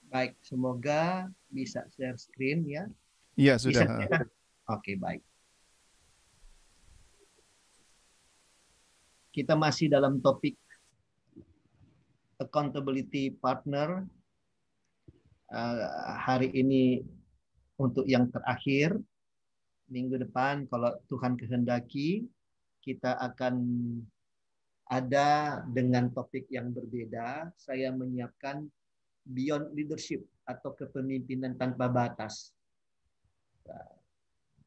Baik, semoga bisa share screen ya. Iya, Bisa sudah. ya? Oke, baik. Kita masih dalam topik accountability partner. Hari ini untuk yang terakhir, minggu depan kalau Tuhan kehendaki, kita akan ada dengan topik yang berbeda. Saya menyiapkan Beyond Leadership atau kepemimpinan tanpa batas.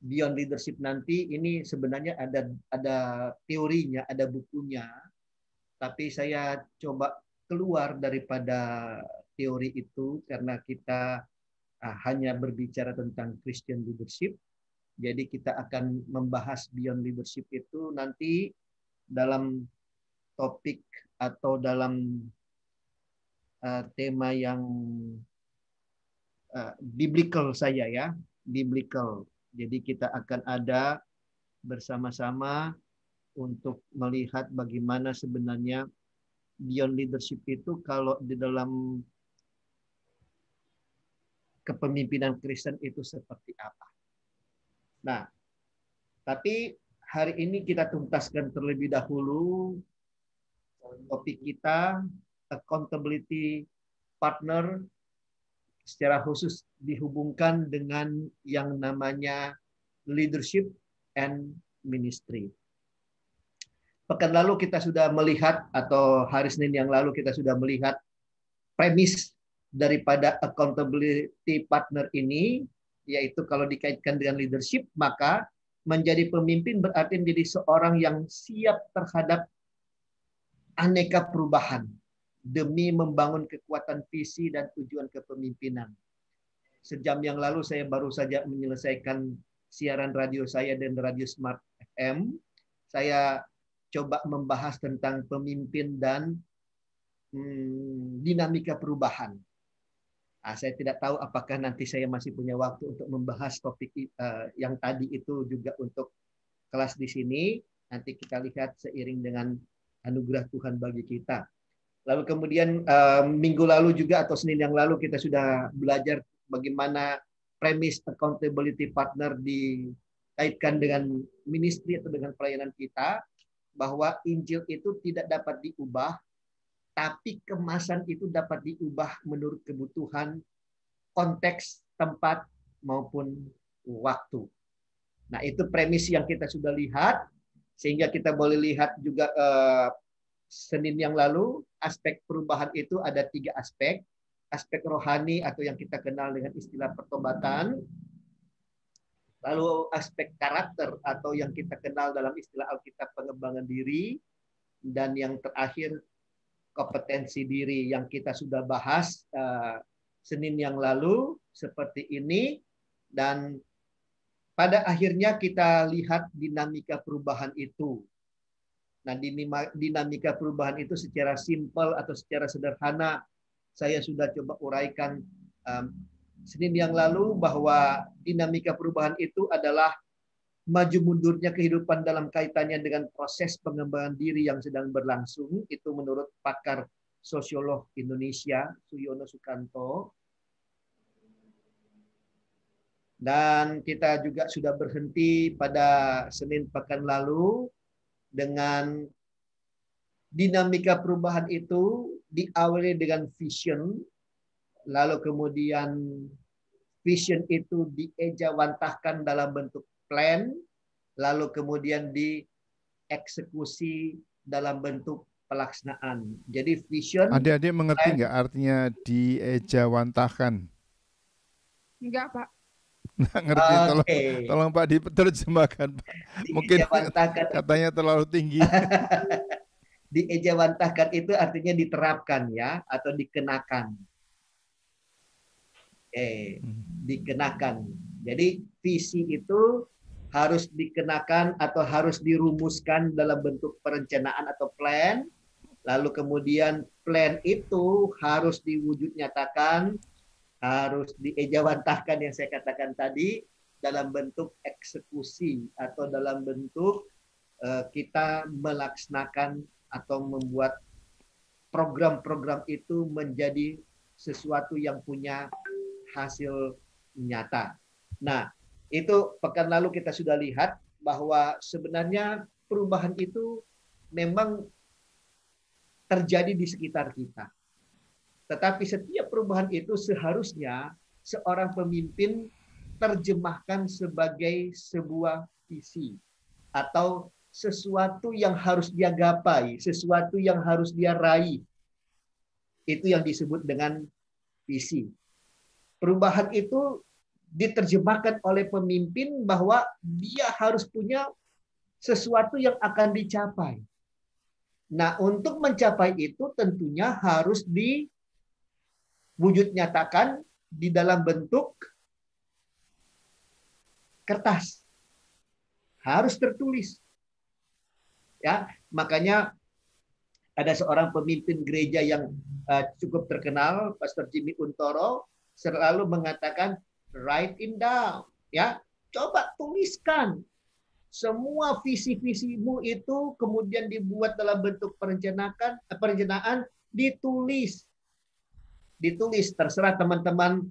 Beyond Leadership nanti ini sebenarnya ada teorinya, ada bukunya, tapi saya coba keluar daripada teori itu karena kita hanya berbicara tentang Christian leadership. Jadi kita akan membahas Beyond Leadership itu nanti dalam topik atau dalam tema yang biblical saya ya, biblical. Jadi kita akan ada bersama-sama untuk melihat bagaimana sebenarnya beyond leadership itu kalau di dalam kepemimpinan Kristen itu seperti apa. Nah, tapi hari ini kita tuntaskan terlebih dahulu topik kita accountability partner secara khusus dihubungkan dengan yang namanya leadership and ministry. Pekan lalu kita sudah melihat atau hari Senin yang lalu kita sudah melihat premis daripada accountability partner ini, yaitu kalau dikaitkan dengan leadership, maka menjadi pemimpin berarti menjadi seorang yang siap terhadap aneka perubahan demi membangun kekuatan visi dan tujuan kepemimpinan. Sejam yang lalu saya baru saja menyelesaikan siaran radio saya dan Radio Smart FM. Saya coba membahas tentang pemimpin dan dinamika perubahan. Saya tidak tahu apakah nanti saya masih punya waktu untuk membahas topik yang tadi itu juga untuk kelas di sini. Nanti kita lihat seiring dengan anugerah Tuhan bagi kita. Lalu kemudian minggu lalu juga atau Senin yang lalu kita sudah belajar bagaimana premis accountability partner dikaitkan dengan ministry atau dengan pelayanan kita, bahwa Injil itu tidak dapat diubah, tapi kemasan itu dapat diubah menurut kebutuhan konteks, tempat, maupun waktu. Nah, itu premis yang kita sudah lihat, sehingga kita boleh lihat juga Senin yang lalu, aspek perubahan itu ada 3 aspek. Aspek rohani atau yang kita kenal dengan istilah pertobatan, lalu aspek karakter atau yang kita kenal dalam istilah Alkitab pengembangan diri, dan yang terakhir kompetensi diri yang kita sudah bahas Senin yang lalu seperti ini. Dan pada akhirnya kita lihat dinamika perubahan itu. Nah, dinamika perubahan itu secara simpel atau secara sederhana saya sudah coba uraikan Senin yang lalu, bahwa dinamika perubahan itu adalah maju mundurnya kehidupan dalam kaitannya dengan proses pengembangan diri yang sedang berlangsung. Itu menurut pakar sosiolog Indonesia, Suyono Sukanto. Dan kita juga sudah berhenti pada Senin pekan lalu dengan dinamika perubahan itu diawali dengan vision, lalu kemudian vision itu diejawantahkan dalam bentuk plan, lalu kemudian dieksekusi dalam bentuk pelaksanaan. Jadi vision. Adik-adik mengerti Plan. nggak artinya diejawantahkan? Enggak, Pak. Nggak ngerti, Oke. tolong Pak diterjemahkan, Pak. Mungkin Diejawantahkan. katanya terlalu tinggi. Diejawantahkan itu artinya diterapkan ya, atau dikenakan. Dikenakan. Jadi visi itu harus dikenakan atau harus dirumuskan dalam bentuk perencanaan atau plan. Lalu kemudian plan itu harus diwujud nyatakan, harus diejawantahkan yang saya katakan tadi dalam bentuk eksekusi atau dalam bentuk kita melaksanakan atau membuat program-program itu menjadi sesuatu yang punya hasil nyata. Nah, itu pekan lalu kita sudah lihat bahwa sebenarnya perubahan itu memang terjadi di sekitar kita. Tetapi setiap perubahan itu seharusnya seorang pemimpin terjemahkan sebagai sebuah visi atau sesuatu yang harus dia gapai, sesuatu yang harus dia raih. Itu yang disebut dengan visi. Perubahan itu diterjemahkan oleh pemimpin bahwa dia harus punya sesuatu yang akan dicapai. Nah, untuk mencapai itu tentunya harus diwujud nyatakan di dalam bentuk kertas. Harus tertulis. Ya, makanya ada seorang pemimpin gereja yang cukup terkenal, Pastor Jimmy Untoro, selalu mengatakan write it down, ya. Coba tuliskan semua visi-visimu itu, kemudian dibuat dalam bentuk perencanaan, ditulis. Ditulis, terserah teman-teman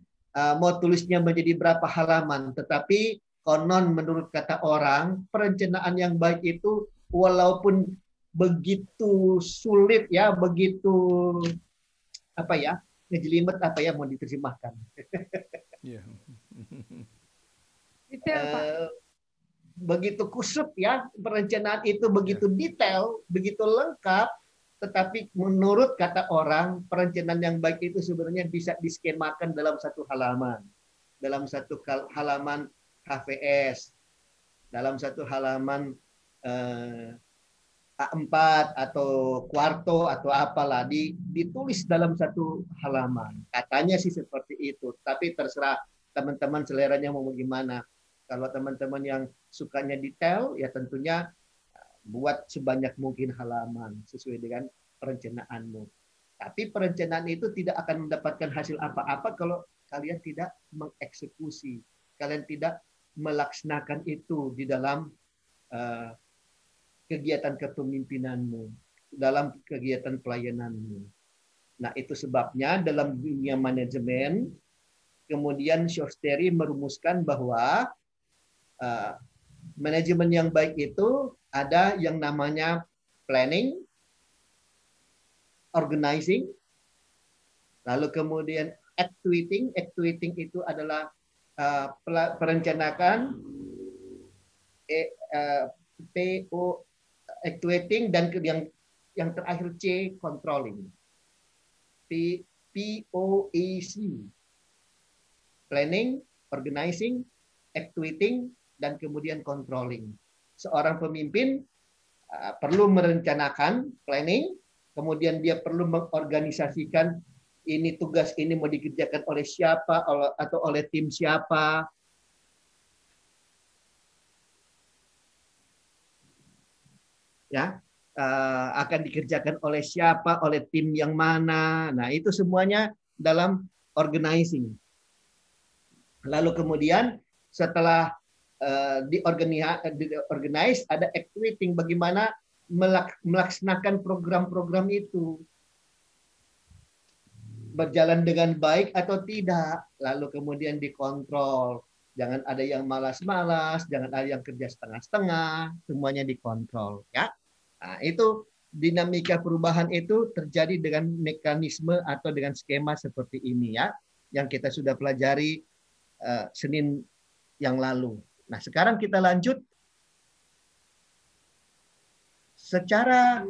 mau tulisnya menjadi berapa halaman, tetapi konon menurut kata orang, perencanaan yang baik itu walaupun begitu sulit ya, begitu apa ya, ngejelimet apa ya mau diterjemahkan. Yeah. Detail, Pak. Begitu kusut ya, perencanaan itu begitu detail, begitu lengkap, tetapi menurut kata orang, perencanaan yang baik itu sebenarnya bisa diskemakan dalam satu halaman. Dalam satu halaman HVS, dalam satu halaman A4 atau kuarto atau apalah, ditulis dalam satu halaman. Katanya sih seperti itu, tapi terserah teman-teman seleranya mau bagaimana. Kalau teman-teman yang sukanya detail, ya tentunya buat sebanyak mungkin halaman sesuai dengan perencanaanmu. Tapi perencanaan itu tidak akan mendapatkan hasil apa-apa kalau kalian tidak mengeksekusi. Kalian tidak melaksanakan itu di dalam kegiatan kepemimpinanmu, dalam kegiatan pelayananmu. Nah, itu sebabnya dalam dunia manajemen, kemudian Shosteri merumuskan bahwa manajemen yang baik itu ada yang namanya planning, organizing, lalu kemudian actuating. Actuating itu adalah perencanaan, PO actuating, dan yang terakhir C controlling. POAC. Planning, organizing, actuating, dan kemudian controlling. Seorang pemimpin perlu merencanakan, planning, kemudian dia perlu mengorganisasikan ini tugas ini mau dikerjakan oleh siapa atau oleh tim siapa. Ya, akan dikerjakan oleh siapa, oleh tim yang mana. Nah, itu semuanya dalam organizing. Lalu kemudian setelah diorganize, ada actuating, bagaimana melaksanakan program-program itu berjalan dengan baik atau tidak, lalu kemudian dikontrol. Jangan ada yang malas-malas, jangan ada yang kerja setengah-setengah, semuanya dikontrol, ya. Nah, itu dinamika perubahan itu terjadi dengan mekanisme atau dengan skema seperti ini, ya, yang kita sudah pelajari Senin yang lalu. Nah, sekarang kita lanjut. Secara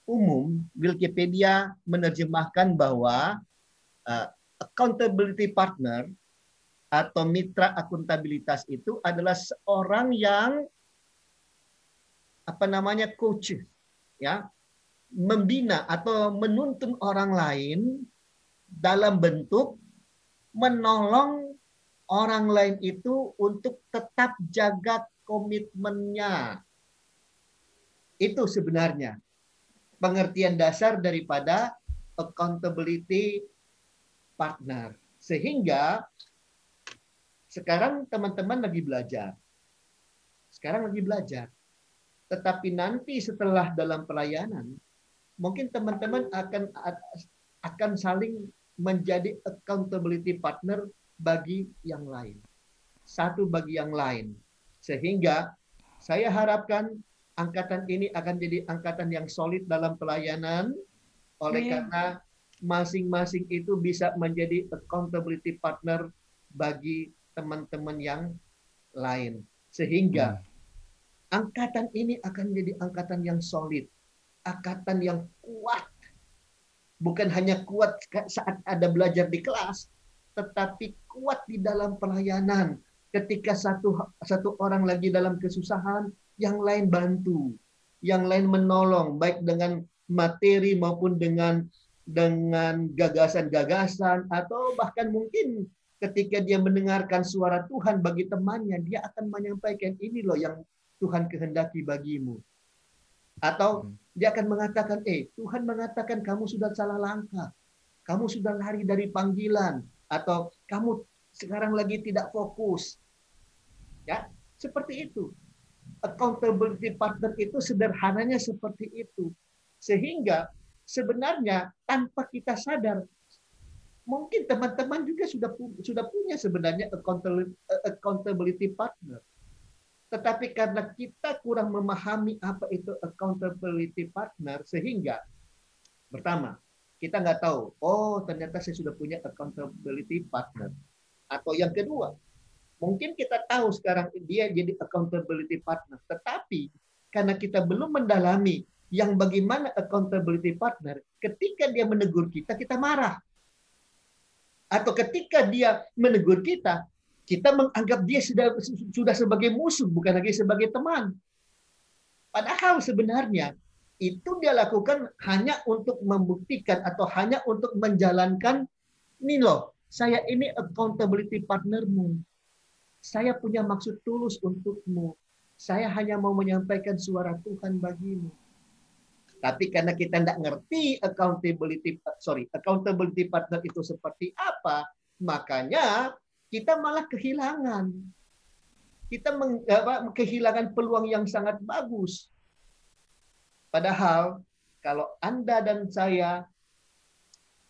umum, Wikipedia menerjemahkan bahwa accountability partner atau mitra akuntabilitas itu adalah seorang yang coach, ya, membina atau menuntun orang lain dalam bentuk menolong orang lain itu untuk tetap jaga komitmennya. Itu sebenarnya pengertian dasar daripada accountability partner. Sehingga sekarang teman-teman lagi belajar. Tetapi nanti setelah dalam pelayanan, mungkin teman-teman akan saling menjadi accountability partner bagi yang lain. Satu bagi yang lain. Sehingga saya harapkan angkatan ini akan jadi angkatan yang solid dalam pelayanan, oleh karena masing-masing itu bisa menjadi accountability partner bagi teman-teman yang lain. Sehingga angkatan ini akan menjadi angkatan yang solid, angkatan yang kuat. Bukan hanya kuat saat ada belajar di kelas, tetapi kuat di dalam pelayanan. Ketika satu orang lagi dalam kesusahan, yang lain bantu, yang lain menolong, baik dengan materi maupun dengan gagasan-gagasan, atau bahkan mungkin ketika dia mendengarkan suara Tuhan bagi temannya, dia akan menyampaikan, ini loh yang Tuhan kehendaki bagimu. Atau dia akan mengatakan, Tuhan mengatakan kamu sudah salah langkah, kamu sudah lari dari panggilan, atau kamu sekarang lagi tidak fokus. Ya, seperti itu. Accountability partner itu sederhananya seperti itu. Sehingga sebenarnya tanpa kita sadar, mungkin teman-teman juga sudah punya sebenarnya accountability partner. Tetapi karena kita kurang memahami apa itu accountability partner, sehingga pertama, kita nggak tahu, ternyata saya sudah punya accountability partner. Atau yang kedua, mungkin kita tahu sekarang dia jadi accountability partner, tetapi karena kita belum mendalami yang bagaimana accountability partner, ketika dia menegur kita, kita marah. Atau ketika dia menegur kita menganggap dia sudah sebagai musuh, bukan lagi sebagai teman. Padahal sebenarnya itu dia lakukan hanya untuk membuktikan atau hanya untuk menjalankan, nih loh, saya ini accountability partnermu. Saya punya maksud tulus untukmu. Saya hanya mau menyampaikan suara Tuhan bagimu. Tapi karena kita tidak ngerti accountability partner itu seperti apa, makanya kita malah kehilangan. Kita kehilangan peluang yang sangat bagus. Padahal kalau Anda dan saya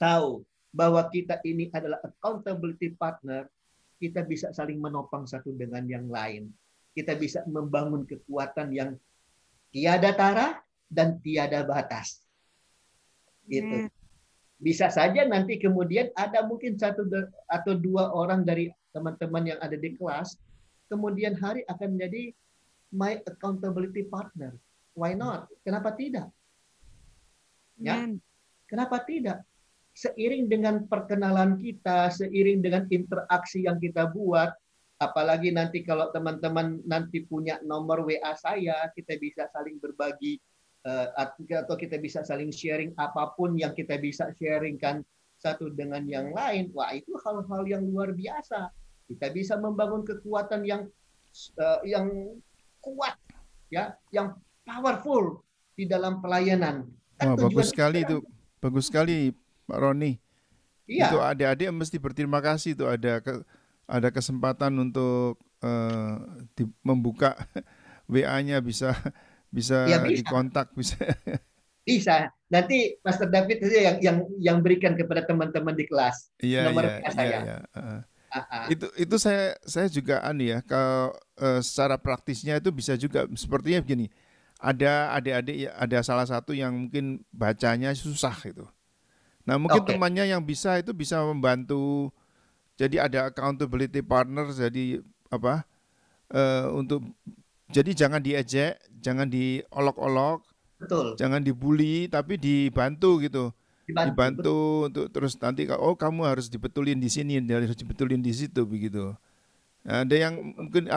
tahu bahwa kita ini adalah accountability partner, kita bisa saling menopang satu dengan yang lain. Kita bisa membangun kekuatan yang tiada tara dan tiada batas. Gitu. Bisa saja nanti kemudian ada mungkin satu atau dua orang dari teman-teman yang ada di kelas, kemudian hari akan menjadi my accountability partner. Why not? Kenapa tidak? Ya, kenapa tidak? Seiring dengan perkenalan kita, seiring dengan interaksi yang kita buat, apalagi nanti kalau teman-teman nanti punya nomor WA saya, kita bisa saling berbagi atau kita bisa saling sharing apapun yang kita bisa sharingkan satu dengan yang lain. Wah, itu hal-hal yang luar biasa. Kita bisa membangun kekuatan yang kuat, ya, yang powerful di dalam pelayanan. Wah, bagus sekali itu, bagus sekali Pak Roni. Iya. Itu adik-adik mesti berterima kasih itu ada kesempatan untuk membuka WA-nya bisa dikontak bisa. Bisa. Nanti Pastor David saja yang berikan kepada teman-teman di kelas. Nomor saya. Itu saya juga kalau secara praktisnya itu bisa juga sepertinya begini. Ada adik-adik, ada salah satu yang mungkin bacanya susah itu. Nah, mungkin temannya yang bisa membantu. Jadi ada accountability partner, jadi jadi jangan diejek, jangan diolok-olok, betul, jangan dibully, tapi dibantu gitu. Dibantu untuk terus nanti kamu harus dibetulin di sini, harus dibetulin di situ begitu. Nah, ada yang mungkin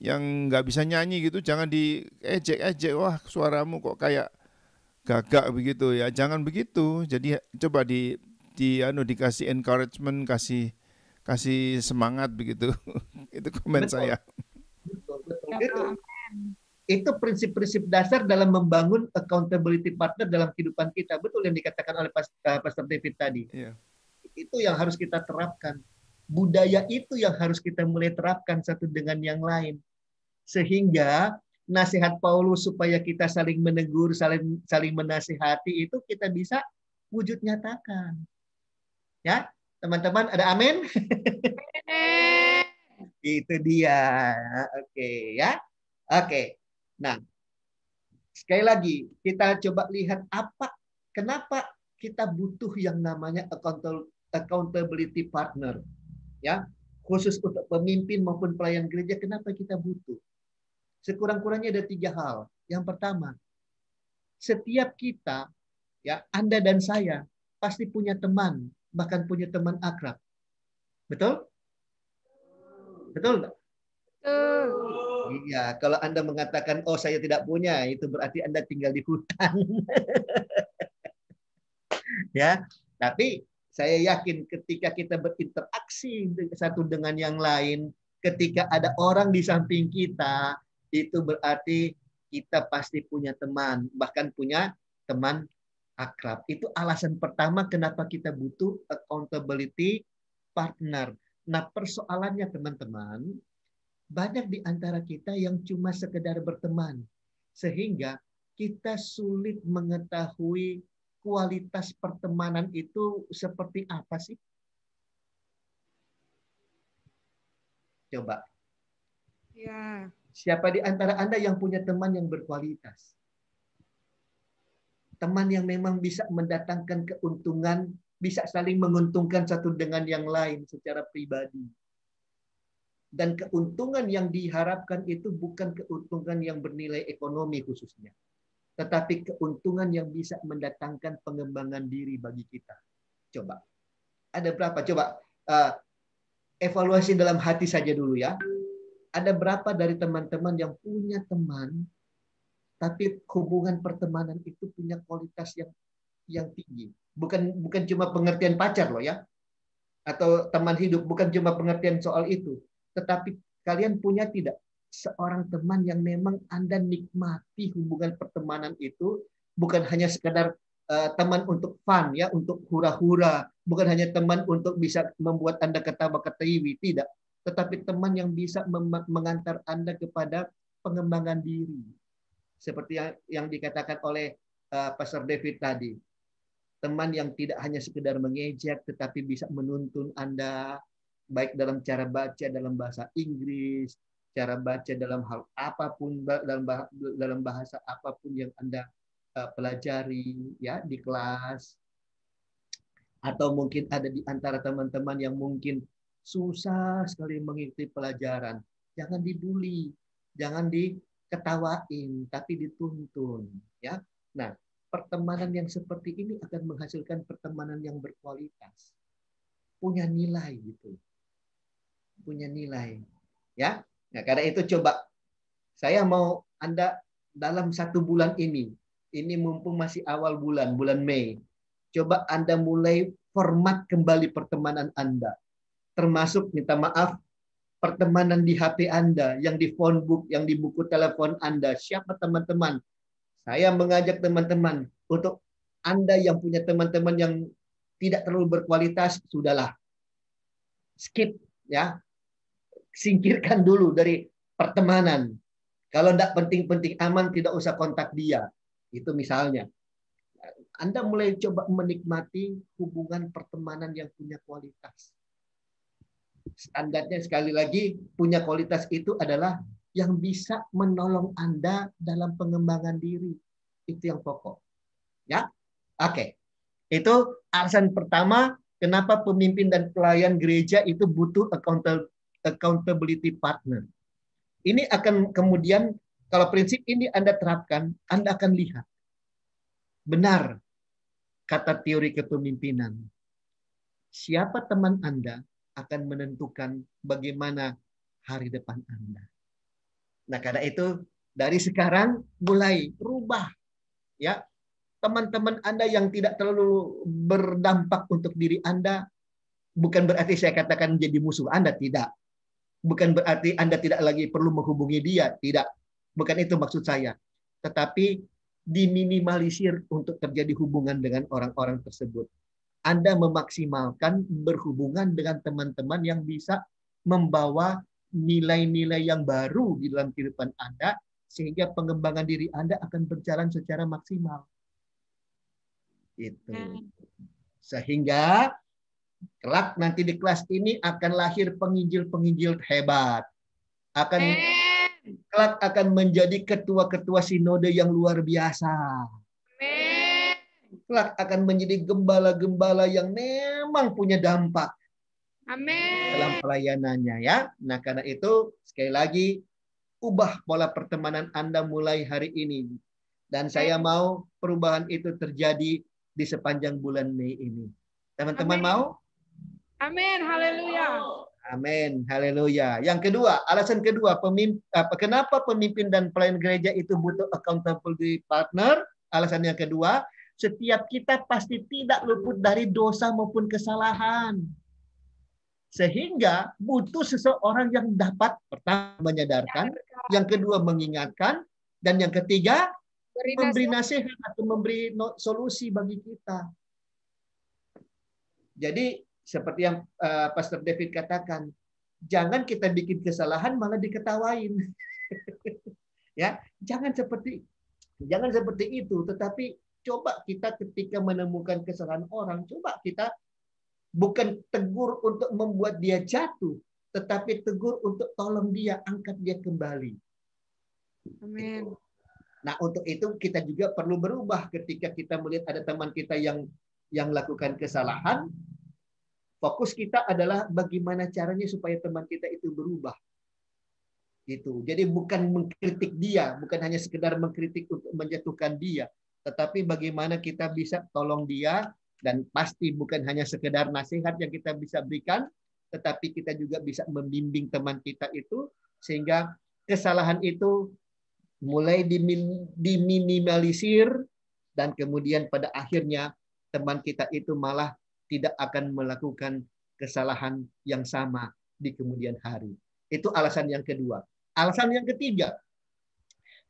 yang nggak bisa nyanyi gitu, jangan diejek-ejek, wah suaramu kok kayak gagak begitu ya, jangan begitu. Jadi coba dikasih encouragement, kasih semangat begitu. Itu komen saya. Betul. Itu prinsip-prinsip dasar dalam membangun accountability partner dalam kehidupan kita. Betul yang dikatakan oleh Pastor David tadi. Yeah. Itu yang harus kita terapkan. Budaya itu yang harus kita mulai terapkan satu dengan yang lain. Sehingga nasihat Paulus supaya kita saling menegur, saling menasihati itu kita bisa wujud nyatakan. Ya, teman-teman ada amin? Itu dia. Oke, ya. Oke. Nah, sekali lagi kita coba lihat kenapa kita butuh yang namanya accountability partner. Ya, khusus untuk pemimpin maupun pelayan gereja, kenapa kita butuh? Sekurang-kurangnya ada 3 hal. Yang pertama, setiap kita, ya Anda dan saya, pasti punya teman, bahkan punya teman akrab. Betul? Betul nggak? Iya, kalau Anda mengatakan, oh saya tidak punya, itu berarti Anda tinggal di hutan. Ya, tapi saya yakin ketika kita berinteraksi satu dengan yang lain, ketika ada orang di samping kita, itu berarti kita pasti punya teman, bahkan punya teman akrab. Itu alasan pertama kenapa kita butuh accountability partner. Nah, persoalannya teman-teman, banyak di antara kita yang cuma sekedar berteman, sehingga kita sulit mengetahui kualitas pertemanan itu seperti apa sih? Coba. Ya. Siapa di antara Anda yang punya teman yang berkualitas? Teman yang memang bisa mendatangkan keuntungan, bisa saling menguntungkan satu dengan yang lain secara pribadi. Dan keuntungan yang diharapkan itu bukan keuntungan yang bernilai ekonomi khususnya, tetapi keuntungan yang bisa mendatangkan pengembangan diri bagi kita. Coba. Ada berapa? Coba evaluasi dalam hati saja dulu ya. Ada berapa dari teman-teman yang punya teman, tapi hubungan pertemanan itu punya kualitas yang tinggi. Bukan cuma pengertian pacar loh ya, atau teman hidup, bukan cuma pengertian soal itu, tetapi kalian punya tidak seorang teman yang memang Anda nikmati hubungan pertemanan itu, bukan hanya sekadar teman untuk fun ya, untuk hura-hura, bukan hanya teman untuk bisa membuat Anda ketawa-ketiwi, tidak, tetapi teman yang bisa mengantar Anda kepada pengembangan diri. Seperti yang dikatakan oleh Pastor David tadi. Teman yang tidak hanya sekedar mengejek, tetapi bisa menuntun Anda, baik dalam cara baca dalam bahasa Inggris, cara baca dalam hal apapun, dalam bahasa apapun yang Anda pelajari ya di kelas. Atau mungkin ada di antara teman-teman yang mungkin susah sekali mengikuti pelajaran. Jangan dibully, jangan diketawain, tapi dituntun. Ya, nah pertemanan yang seperti ini akan menghasilkan pertemanan yang berkualitas, punya nilai gitu, punya nilai. Ya, nah karena itu coba saya mau Anda dalam 1 bulan ini mumpung masih awal bulan Mei. Coba Anda mulai format kembali pertemanan Anda. Termasuk minta maaf pertemanan di HP Anda, yang di phone book, yang di buku telepon Anda. Siapa teman-teman? Saya mengajak teman-teman untuk Anda yang punya teman-teman yang tidak terlalu berkualitas, sudahlah. Skip ya. Singkirkan dulu dari pertemanan. Kalau tidak penting-penting aman, tidak usah kontak dia. Itu misalnya. Anda mulai coba menikmati hubungan pertemanan yang punya kualitas. Standarnya sekali lagi, punya kualitas itu adalah yang bisa menolong Anda dalam pengembangan diri. Itu yang pokok. Ya, oke. Itu alasan pertama kenapa pemimpin dan pelayan gereja itu butuh accountability partner. Ini akan kemudian, kalau prinsip ini Anda terapkan, Anda akan lihat. Benar kata teori kepemimpinan. Siapa teman Anda akan menentukan bagaimana hari depan Anda. Nah, karena itu dari sekarang mulai rubah ya. Teman-teman Anda yang tidak terlalu berdampak untuk diri Anda, bukan berarti saya katakan menjadi musuh Anda, tidak. Bukan berarti Anda tidak lagi perlu menghubungi dia, tidak. Bukan itu maksud saya. Tetapi diminimalisir untuk terjadi hubungan dengan orang-orang tersebut. Anda memaksimalkan berhubungan dengan teman-teman yang bisa membawa nilai-nilai yang baru di dalam kehidupan Anda, sehingga pengembangan diri Anda akan berjalan secara maksimal. Itu. Sehingga Kelak nanti di kelas ini akan lahir penginjil-penginjil hebat. Kelak akan menjadi ketua-ketua sinode yang luar biasa. Kelak akan menjadi gembala-gembala yang memang punya dampak. Amin. Dalam pelayanannya ya. Nah, karena itu sekali lagi ubah pola pertemanan Anda mulai hari ini. Dan saya mau perubahan itu terjadi di sepanjang bulan Mei ini. Teman-teman mau? Amin. Haleluya. Amin. Haleluya. Yang kedua, alasan kedua, kenapa pemimpin dan pelayan gereja itu butuh accountability partner? Alasan yang kedua, setiap kita pasti tidak luput dari dosa maupun kesalahan. Sehingga butuh seseorang yang dapat pertama menyadarkan, yang kedua mengingatkan, dan yang ketiga memberi nasihat atau memberi solusi bagi kita. Jadi seperti yang Pastor David katakan, jangan kita bikin kesalahan malah diketawain. Ya, jangan seperti itu, tetapi coba kita ketika menemukan kesalahan orang, coba kita bukan tegur untuk membuat dia jatuh, tetapi tegur untuk tolong dia, angkat dia kembali. Amin. Nah, untuk itu kita juga perlu berubah ketika kita melihat ada teman kita yang lakukan kesalahan. Fokus kita adalah bagaimana caranya supaya teman kita itu berubah. Gitu. Jadi bukan mengkritik dia, bukan hanya sekedar mengkritik untuk menjatuhkan dia, tetapi bagaimana kita bisa tolong dia. Dan pasti bukan hanya sekedar nasihat yang kita bisa berikan, tetapi kita juga bisa membimbing teman kita itu, sehingga kesalahan itu mulai diminimalisir, dan kemudian pada akhirnya teman kita itu malah tidak akan melakukan kesalahan yang sama di kemudian hari. Itu alasan yang kedua. Alasan yang ketiga,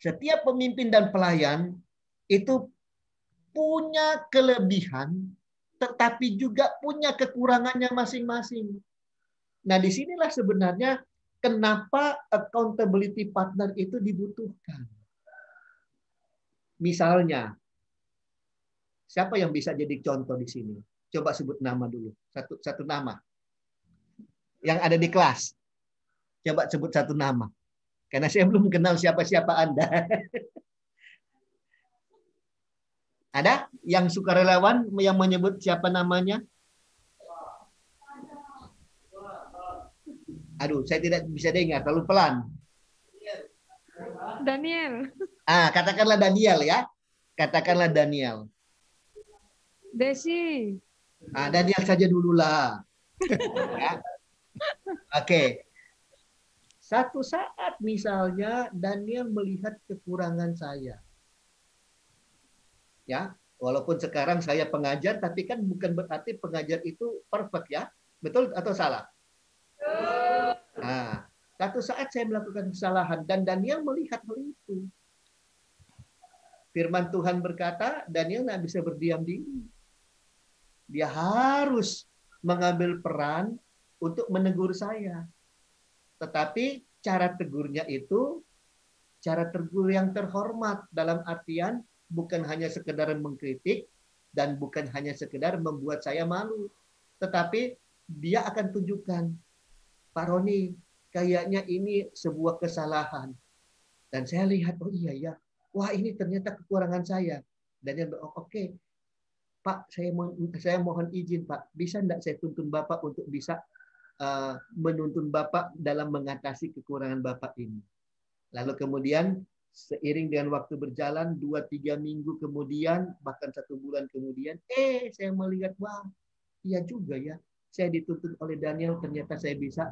setiap pemimpin dan pelayan itu punya kelebihan, tetapi juga punya kekurangannya masing-masing. Nah, disinilah sebenarnya kenapa accountability partner itu dibutuhkan. Misalnya, siapa yang bisa jadi contoh di sini? Coba sebut nama dulu. Satu nama. Yang ada di kelas. Coba sebut satu nama. Karena saya belum kenal siapa-siapa Anda. Ada yang sukarelawan yang menyebut siapa namanya? Aduh, saya tidak bisa dengar, terlalu pelan. Daniel. Katakanlah Daniel ya. Katakanlah Daniel. Desi. Daniel saja dululah. Ya. Oke. Satu saat misalnya Daniel melihat kekurangan saya. Ya, walaupun sekarang saya pengajar, tapi kan bukan berarti pengajar itu perfect ya. Betul atau salah? Nah, satu saat saya melakukan kesalahan dan Daniel melihat hal itu. Firman Tuhan berkata, Daniel nggak bisa berdiam diri. Dia harus mengambil peran untuk menegur saya. Tetapi cara tegurnya itu cara tegur yang terhormat, dalam artian bukan hanya sekedar mengkritik dan bukan hanya sekedar membuat saya malu. Tetapi dia akan tunjukkan, Pak Roni, kayaknya ini sebuah kesalahan. Dan saya lihat, oh iya ya, wah ini ternyata kekurangan saya. Dan dia bilang, oke, Pak, saya mohon izin Pak, bisa enggak saya tuntun Bapak untuk bisa menuntun Bapak dalam mengatasi kekurangan Bapak ini. Lalu kemudian seiring dengan waktu berjalan 2-3 minggu kemudian, bahkan 1 bulan kemudian, saya melihat, wah, iya juga ya. Saya dituntun oleh Daniel, ternyata saya bisa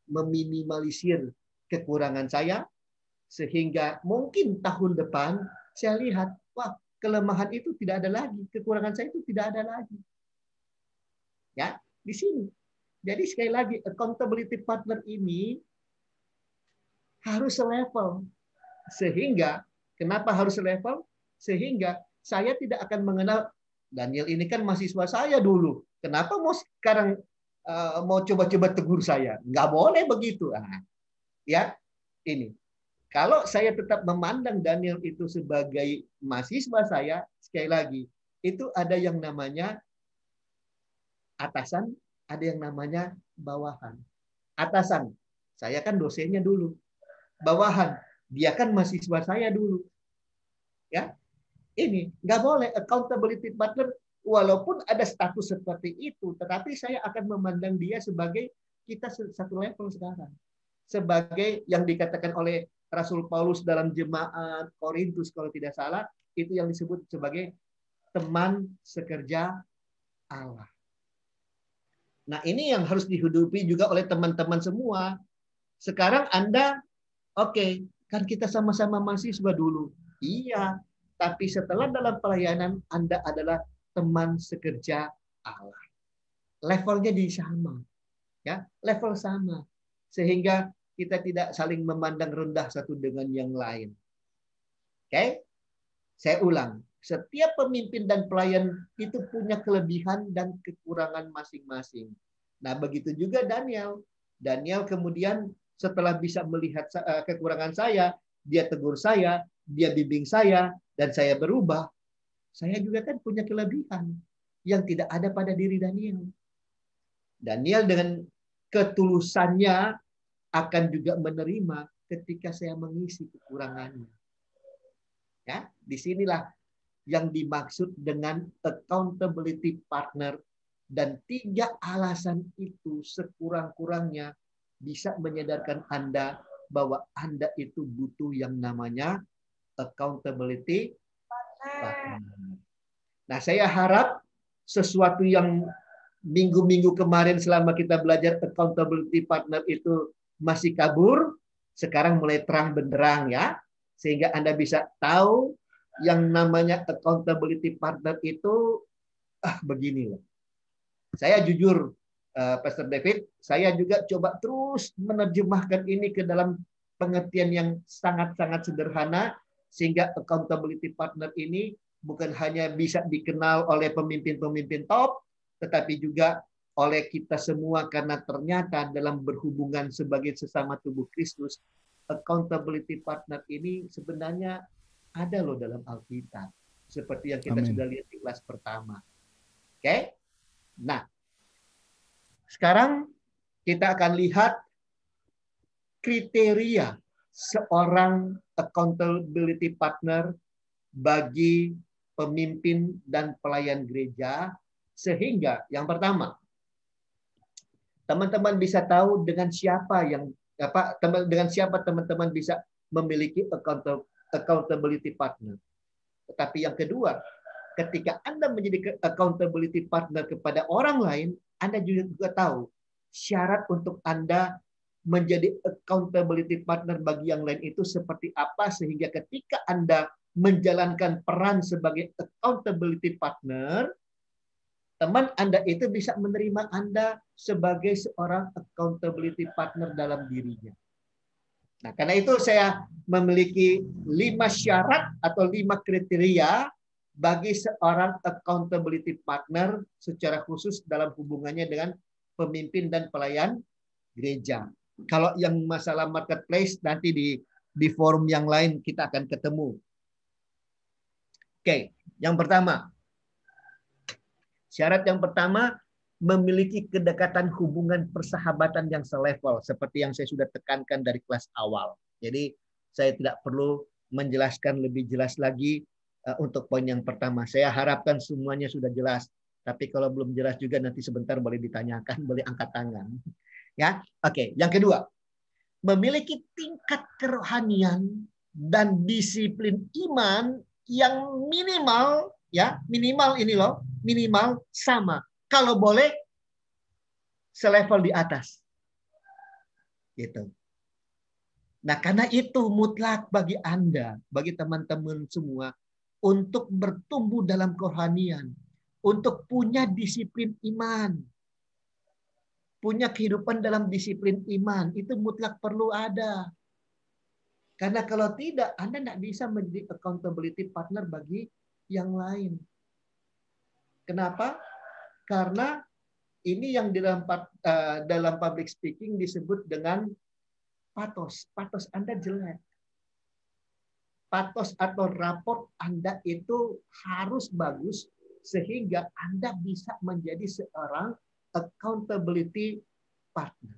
meminimalisir kekurangan saya, sehingga mungkin tahun depan saya lihat, wah, kelemahan itu tidak ada lagi, kekurangan saya itu tidak ada lagi. Ya, di sini. Jadi sekali lagi, accountability partner ini harus selevel. Sehingga, kenapa harus selevel? Sehingga saya tidak akan mengenal, Daniel ini kan mahasiswa saya dulu. Kenapa mau sekarang mau coba-coba tegur saya? Nggak boleh begitu. Ya, ini. Kalau saya tetap memandang Daniel itu sebagai mahasiswa saya, sekali lagi, itu ada yang namanya atasan, ada yang namanya bawahan. Atasan, saya kan dosennya dulu. Bawahan, dia kan mahasiswa saya dulu. Ya, ini nggak boleh accountability partner. Walaupun ada status seperti itu, tetapi saya akan memandang dia sebagai kita satu level sekarang. Sebagai yang dikatakan oleh Rasul Paulus dalam jemaat Korintus kalau tidak salah, itu yang disebut sebagai teman sekerja Allah. Nah, ini yang harus dihidupi juga oleh teman-teman semua. Sekarang Anda, oke, kan kita sama-sama mahasiswa dulu. Iya, tapi setelah dalam pelayanan Anda adalah teman sekerja Allah. Levelnya di sama. Ya, level sama. Sehingga kita tidak saling memandang rendah satu dengan yang lain. Oke? Saya ulang. Setiap pemimpin dan pelayan itu punya kelebihan dan kekurangan masing-masing. Nah, begitu juga Daniel. Daniel kemudian setelah bisa melihat kekurangan saya, dia tegur saya, dia bimbing saya, dan saya berubah. Saya juga kan punya kelebihan yang tidak ada pada diri Daniel. Daniel dengan ketulusannya akan juga menerima ketika saya mengisi kekurangannya. Ya, disinilah yang dimaksud dengan accountability partner, dan 3 alasan itu sekurang-kurangnya bisa menyadarkan Anda bahwa Anda itu butuh yang namanya accountability partner. Nah, saya harap sesuatu yang minggu-minggu kemarin selama kita belajar accountability partner itu masih kabur, sekarang mulai terang benderang ya. Sehingga Anda bisa tahu yang namanya accountability partner itu begini loh. Saya jujur, Pastor David, saya juga coba terus menerjemahkan ini ke dalam pengertian yang sangat-sangat sederhana, sehingga accountability partner ini bukan hanya bisa dikenal oleh pemimpin-pemimpin top, tetapi juga oleh kita semua, karena ternyata dalam berhubungan sebagai sesama tubuh Kristus, accountability partner ini sebenarnya ada loh dalam Alkitab. Seperti yang kita sudah lihat di kelas pertama. Oke? Nah, sekarang kita akan lihat kriteria seorang accountability partner bagi pemimpin dan pelayan gereja, sehingga yang pertama, teman-teman bisa tahu dengan siapa teman-teman bisa memiliki accountability partner. Tetapi yang kedua, ketika Anda menjadi accountability partner kepada orang lain, Anda juga tahu syarat untuk Anda menjadi accountability partner bagi yang lain itu seperti apa, sehingga ketika Anda menjalankan peran sebagai accountability partner, teman Anda itu bisa menerima Anda sebagai seorang accountability partner dalam dirinya. Nah, karena itu saya memiliki 5 syarat atau 5 kriteria bagi seorang accountability partner secara khusus dalam hubungannya dengan pemimpin dan pelayan gereja. Kalau yang masalah marketplace nanti di forum yang lain kita akan ketemu. Oke, yang pertama. Syarat yang pertama, memiliki kedekatan hubungan persahabatan yang selevel, seperti yang saya sudah tekankan dari kelas awal. Jadi saya tidak perlu menjelaskan lebih jelas lagi untuk poin yang pertama. Saya harapkan semuanya sudah jelas. Tapi kalau belum jelas juga nanti sebentar boleh ditanyakan, boleh angkat tangan. Ya, oke. Yang kedua, memiliki tingkat kerohanian dan disiplin iman yang minimal, ya, minimal ini loh, minimal sama. Kalau boleh selevel di atas. Gitu. Nah, karena itu mutlak bagi Anda, bagi teman-teman semua, untuk bertumbuh dalam kerohanian, untuk punya disiplin iman, punya kehidupan dalam disiplin iman, itu mutlak perlu ada. Karena kalau tidak, Anda tidak bisa menjadi accountability partner bagi yang lain. Kenapa? Karena ini yang dalam public speaking disebut dengan patos. Patos Anda jelek. Patos atau raport Anda itu harus bagus sehingga Anda bisa menjadi seorang accountability partner.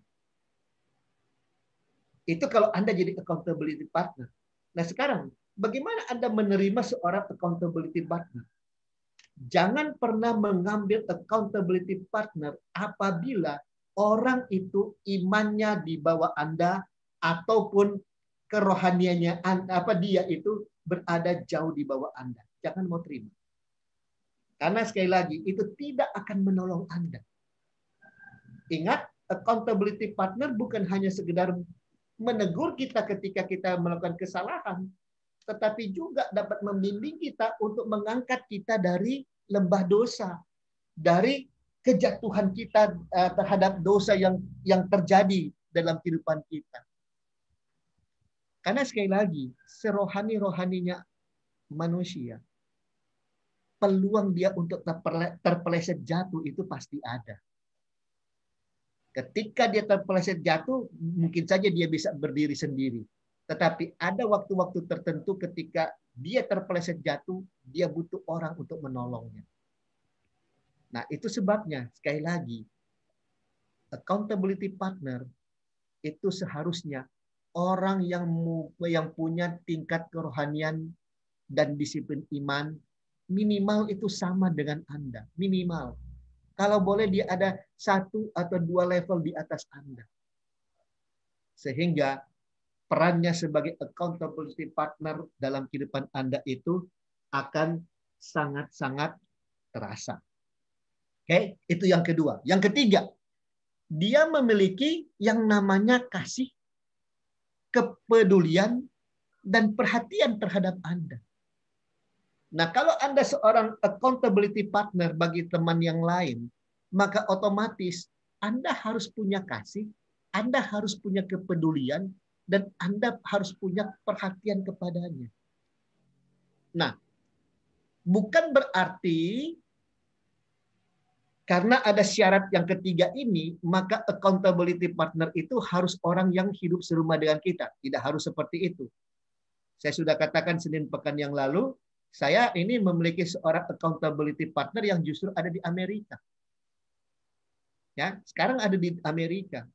Itu kalau Anda jadi accountability partner. Nah sekarang, bagaimana Anda menerima seorang accountability partner? Jangan pernah mengambil accountability partner apabila orang itu imannya di bawah Anda ataupun kerohaniannya dia itu berada jauh di bawah Anda. Jangan mau terima. Karena sekali lagi itu tidak akan menolong Anda. Ingat, accountability partner bukan hanya sekedar menegur kita ketika kita melakukan kesalahan, tetapi juga dapat membimbing kita untuk mengangkat kita dari lembah dosa, dari kejatuhan kita terhadap dosa yang terjadi dalam kehidupan kita. Karena sekali lagi, serohani-rohaninya manusia, peluang dia untuk terpeleset jatuh itu pasti ada. Ketika dia terpeleset jatuh, mungkin saja dia bisa berdiri sendiri. Tetapi ada waktu-waktu tertentu ketika dia terpeleset jatuh, dia butuh orang untuk menolongnya. Nah, itu sebabnya, sekali lagi, accountability partner itu seharusnya orang yang punya tingkat kerohanian dan disiplin iman, minimal itu sama dengan Anda. Minimal. Kalau boleh dia ada 1 atau 2 level di atas Anda. Sehingga perannya sebagai accountability partner dalam kehidupan Anda itu akan sangat-sangat terasa. Oke, itu yang kedua. Yang ketiga, dia memiliki yang namanya kasih, kepedulian, dan perhatian terhadap Anda. Nah, kalau Anda seorang accountability partner bagi teman yang lain, maka otomatis Anda harus punya kasih, Anda harus punya kepedulian, dan Anda harus punya perhatian kepadanya. Nah, bukan berarti karena ada syarat yang ketiga ini, maka accountability partner itu harus orang yang hidup serumah dengan kita. Tidak harus seperti itu. Saya sudah katakan Senin pekan yang lalu, saya ini memiliki seorang accountability partner yang justru ada di Amerika. Ya, sekarang ada di Amerika.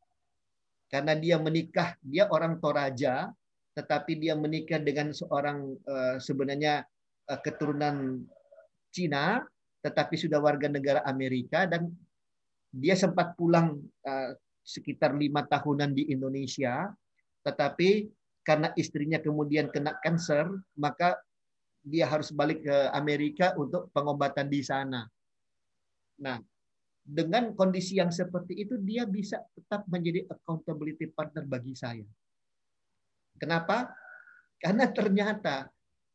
Karena dia menikah, dia orang Toraja, tetapi dia menikah dengan seorang sebenarnya keturunan Cina, tetapi sudah warga negara Amerika, dan dia sempat pulang sekitar 5 tahunan di Indonesia, tetapi karena istrinya kemudian kena kanker, maka dia harus balik ke Amerika untuk pengobatan di sana. Nah, dengan kondisi yang seperti itu, dia bisa tetap menjadi accountability partner bagi saya. Kenapa? Karena ternyata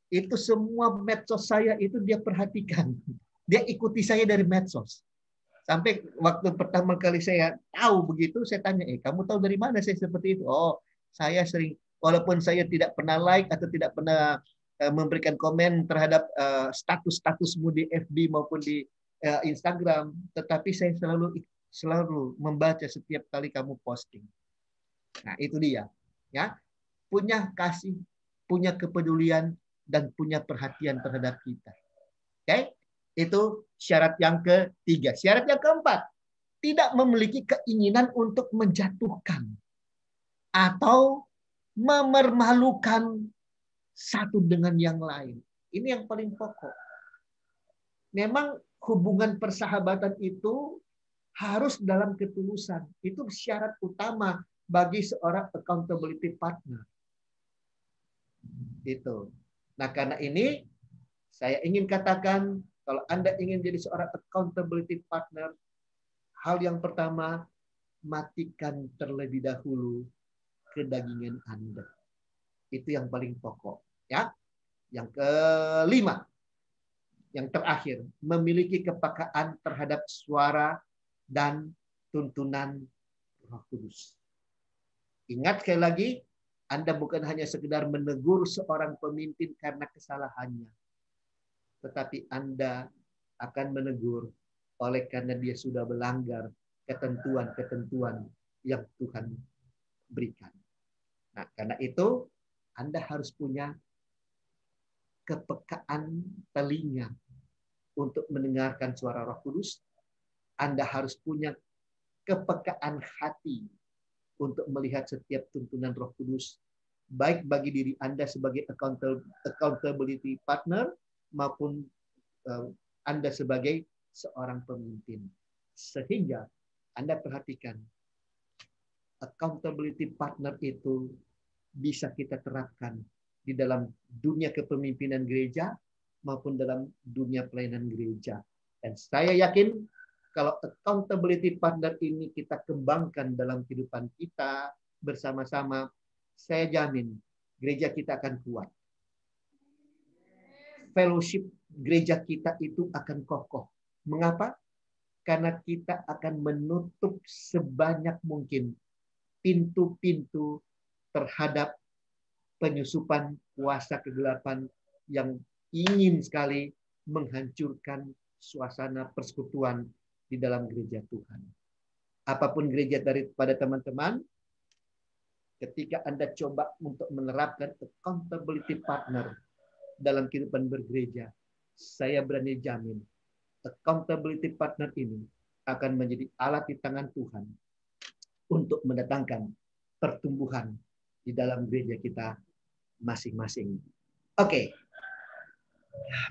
itu semua medsos saya itu dia perhatikan. Dia ikuti saya dari medsos. Sampai waktu pertama kali saya tahu begitu, saya tanya, kamu tahu dari mana saya seperti itu? Oh, saya sering, walaupun saya tidak pernah like atau tidak pernah memberikan komen terhadap status-statusmu di FB maupun di Instagram, tetapi saya selalu membaca setiap kali kamu posting. Nah, itu dia, ya, punya kasih, punya kepedulian, dan punya perhatian terhadap kita. Oke, itu syarat yang ketiga. Syarat yang keempat, tidak memiliki keinginan untuk menjatuhkan atau memermalukan satu dengan yang lain. Ini yang paling pokok. Memang hubungan persahabatan itu harus dalam ketulusan. Itu syarat utama bagi seorang accountability partner. Itu. Nah, karena ini saya ingin katakan, kalau Anda ingin jadi seorang accountability partner, hal yang pertama, matikan terlebih dahulu kedagingan Anda. Itu yang paling pokok. Ya. Yang kelima, yang terakhir, memiliki kepekaan terhadap suara dan tuntunan Roh Kudus. Ingat sekali lagi, Anda bukan hanya sekedar menegur seorang pemimpin karena kesalahannya, tetapi Anda akan menegur oleh karena dia sudah melanggar ketentuan-ketentuan yang Tuhan berikan. Nah, karena itu Anda harus punya kepekaan telinga untuk mendengarkan suara Roh Kudus, Anda harus punya kepekaan hati untuk melihat setiap tuntunan Roh Kudus, baik bagi diri Anda sebagai accountability partner maupun Anda sebagai seorang pemimpin. Sehingga Anda perhatikan, accountability partner itu bisa kita terapkan di dalam dunia kepemimpinan gereja maupun dalam dunia pelayanan gereja. Dan saya yakin kalau accountability partner ini kita kembangkan dalam kehidupan kita bersama-sama, saya jamin gereja kita akan kuat. Fellowship gereja kita itu akan kokoh. Mengapa? Karena kita akan menutup sebanyak mungkin pintu-pintu terhadap penyusupan kuasa kegelapan yang ingin sekali menghancurkan suasana persekutuan di dalam gereja Tuhan. Apapun gereja daripada teman-teman, ketika Anda coba untuk menerapkan accountability partner dalam kehidupan bergereja, saya berani jamin accountability partner ini akan menjadi alat di tangan Tuhan untuk mendatangkan pertumbuhan di dalam gereja kita masing-masing. Oke.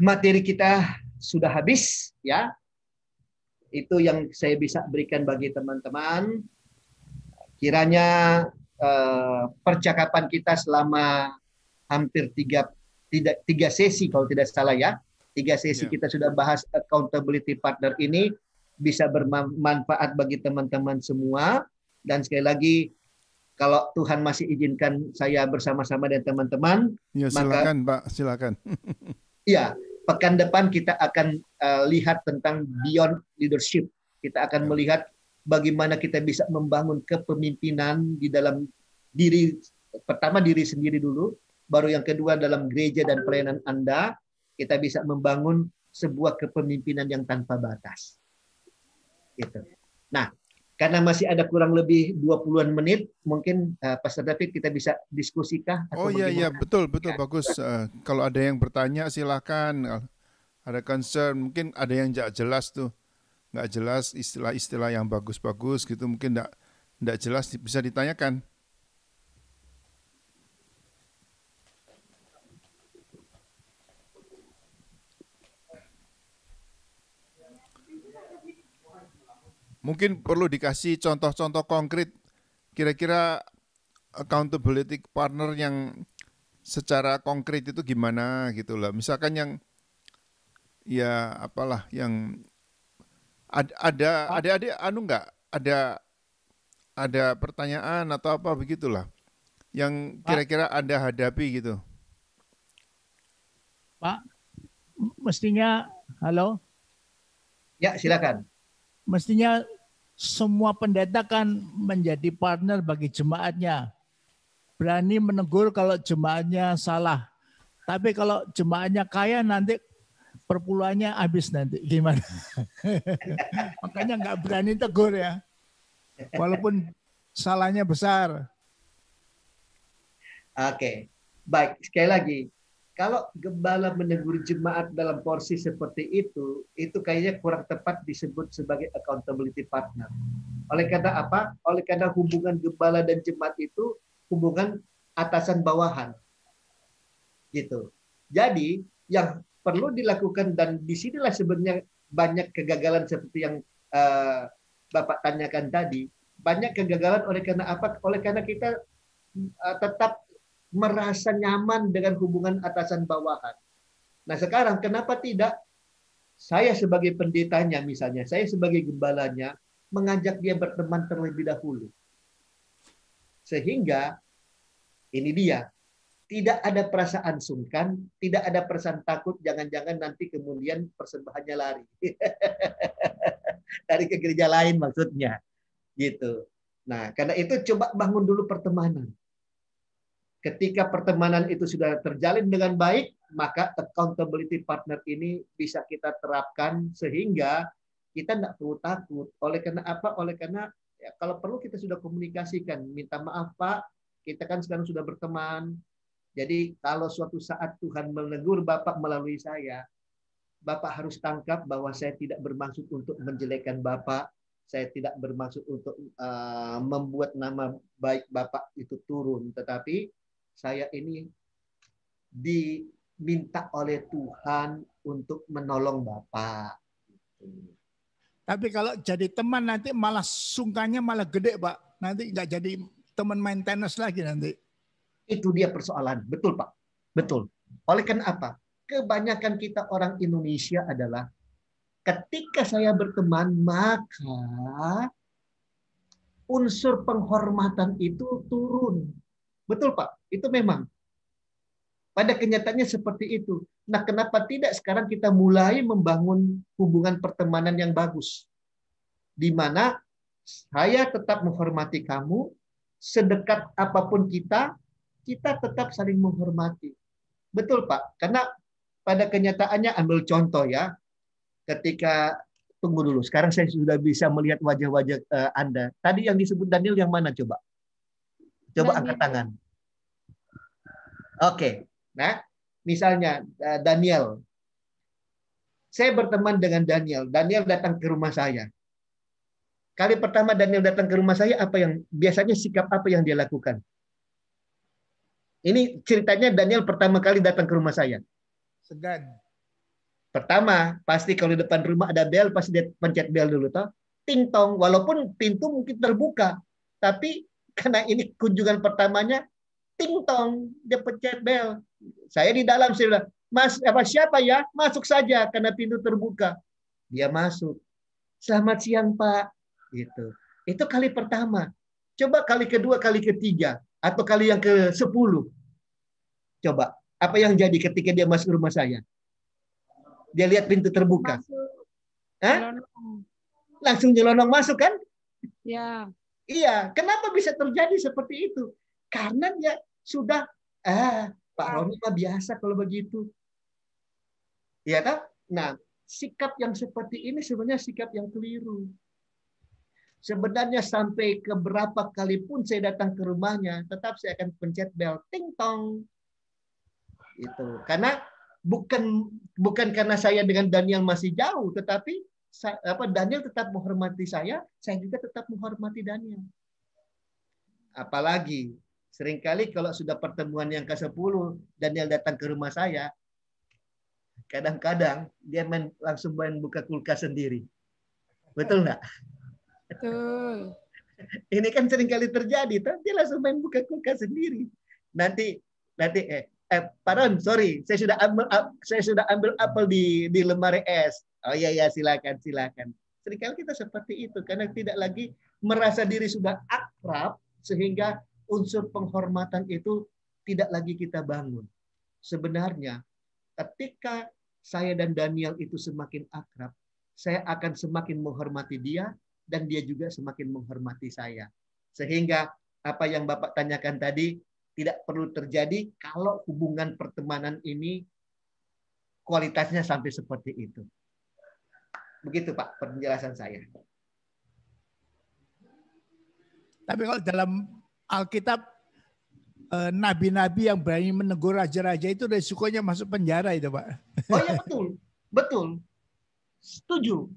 Materi kita sudah habis ya. Itu yang saya bisa berikan bagi teman-teman. Kiranya percakapan kita selama hampir tiga sesi kalau tidak salah ya. 3 sesi kita sudah bahas accountability partner ini bisa bermanfaat bagi teman-teman semua. Dan sekali lagi, kalau Tuhan masih izinkan saya bersama-sama dengan teman-teman, ya, silakan Pak, silakan. Ya, pekan depan kita akan lihat tentang beyond leadership. Kita akan melihat bagaimana kita bisa membangun kepemimpinan di dalam diri, pertama diri sendiri dulu, baru yang kedua dalam gereja dan pelayanan Anda, kita bisa membangun sebuah kepemimpinan yang tanpa batas. Gitu. Nah, karena masih ada kurang lebih 20-an menit, mungkin Pastor David kita bisa diskusikah? Oh iya, betul, bagus. Kalau ada yang bertanya silakan. Ada concern, mungkin ada yang nggak jelas tuh. Nggak jelas istilah-istilah yang bagus-bagus gitu, mungkin nggak jelas bisa ditanyakan. Mungkin perlu dikasih contoh-contoh konkret, kira-kira accountability partner yang secara konkret itu gimana gitu lah. Misalkan yang ya apalah yang ada ada pertanyaan atau apa begitulah yang kira-kira Anda hadapi gitu. Pak, mestinya halo? Ya, silakan. Mestinya semua pendeta kan menjadi partner bagi jemaatnya. Berani menegur kalau jemaatnya salah. Tapi kalau jemaatnya kaya nanti perpuluhannya habis nanti. Gimana? Makanya nggak berani tegur ya. Walaupun salahnya besar. Oke. Baik, sekali lagi. Kalau gembala menegur jemaat dalam porsi seperti itu kayaknya kurang tepat disebut sebagai accountability partner. Oleh karena apa? Oleh karena hubungan gembala dan jemaat itu hubungan atasan bawahan. Gitu. Jadi, yang perlu dilakukan, dan disinilah sebenarnya banyak kegagalan seperti yang Bapak tanyakan tadi. Banyak kegagalan oleh karena apa? Oleh karena kita tetap merasa nyaman dengan hubungan atasan bawahan. Nah sekarang kenapa tidak saya sebagai pendetanya misalnya, saya sebagai gembalanya mengajak dia berteman terlebih dahulu. Sehingga ini dia, tidak ada perasaan sungkan, tidak ada perasaan takut, jangan-jangan nanti kemudian persembahannya lari. Dari ke gereja lain maksudnya. Gitu. Nah, karena itu coba bangun dulu pertemanan. Ketika pertemanan itu sudah terjalin dengan baik, maka accountability partner ini bisa kita terapkan sehingga kita tidak perlu takut. Oleh karena apa? Oleh karena ya, kalau perlu kita sudah komunikasikan. Minta maaf Pak, kita kan sekarang sudah berteman. Jadi kalau suatu saat Tuhan menegur Bapak melalui saya, Bapak harus tangkap bahwa saya tidak bermaksud untuk menjelekkan Bapak. Saya tidak bermaksud untuk membuat nama baik Bapak itu turun. Tetapi saya ini diminta oleh Tuhan untuk menolong Bapak. Tapi kalau jadi teman nanti malah sungkannya malah gede, Pak. Nanti nggak jadi teman main tenis lagi nanti. Itu dia persoalan. Betul, Pak. Betul. Oleh karena apa? Kebanyakan kita orang Indonesia adalah ketika saya berteman, maka unsur penghormatan itu turun. Betul, Pak? Itu memang. Pada kenyataannya seperti itu. Nah, kenapa tidak sekarang kita mulai membangun hubungan pertemanan yang bagus? Di mana saya tetap menghormati kamu, sedekat apapun kita tetap saling menghormati. Betul, Pak? Karena pada kenyataannya, ambil contoh ya, ketika, tunggu dulu, sekarang saya sudah bisa melihat wajah-wajah Anda. Tadi yang disebut Daniel yang mana coba? Coba angkat tangan. Oke, nah misalnya Daniel. Saya berteman dengan Daniel. Daniel datang ke rumah saya. Kali pertama Daniel datang ke rumah saya, apa yang biasanya sikap apa yang dia lakukan? Ini ceritanya Daniel pertama kali datang ke rumah saya. Segan. Pertama, pasti kalau di depan rumah ada bel, pasti dia pencet bel dulu, toh. Ting tong, walaupun pintu mungkin terbuka, tapi karena ini kunjungan pertamanya, ting tong, dia pencet bel. Saya di dalam, saya bilang, Mas, siapa ya? Masuk saja karena pintu terbuka. Dia masuk. Selamat siang, Pak. Gitu. Itu kali pertama. Coba kali kedua, kali ketiga, atau kali yang ke-10. Coba, apa yang jadi ketika dia masuk rumah saya? Dia lihat pintu terbuka. Langsung nyelonong masuk kan? Ya. Iya. Kenapa bisa terjadi seperti itu? Karena dia sudah, Pak Roni mah biasa kalau begitu. Iya kan? Nah, sikap yang seperti ini sebenarnya sikap yang keliru. Sebenarnya sampai ke berapa kali pun saya datang ke rumahnya, tetap saya akan pencet bel, ting tong. Itu. Karena bukan karena saya dengan Daniel masih jauh, tetapi Daniel tetap menghormati saya juga tetap menghormati Daniel. Apalagi seringkali kalau sudah pertemuan yang ke-10, Daniel datang ke rumah saya, kadang-kadang dia langsung main buka kulkas sendiri. Betul nggak? Betul. Ini kan seringkali terjadi, dia langsung main buka kulkas sendiri. Nanti Pak Ron, sorry, saya sudah ambil apel di lemari es. Oh iya, silakan. Seringkali kita seperti itu karena tidak lagi merasa diri sudah akrab sehingga unsur penghormatan itu tidak lagi kita bangun. Sebenarnya ketika saya dan Daniel itu semakin akrab, saya akan semakin menghormati dia dan dia juga semakin menghormati saya. Sehingga apa yang Bapak tanyakan tadi tidak perlu terjadi kalau hubungan pertemanan ini kualitasnya sampai seperti itu. Begitu Pak penjelasan saya. Tapi kalau dalam Alkitab, nabi-nabi yang berani menegur raja-raja itu resikonya masuk penjara itu Pak. Oh ya betul. Setuju.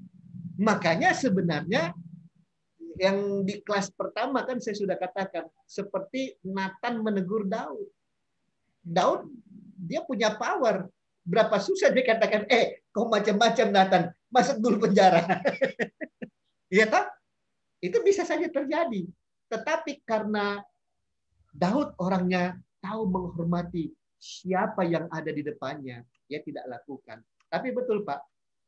Makanya sebenarnya yang di kelas pertama kan saya sudah katakan seperti Nathan menegur Daud. Daud dia punya power. Berapa susah dia katakan, kau macam-macam Nathan, masuk dulu penjara. Iya tak? Itu bisa saja terjadi. Tetapi karena Daud orangnya tahu menghormati siapa yang ada di depannya, dia tidak lakukan. Tapi betul Pak,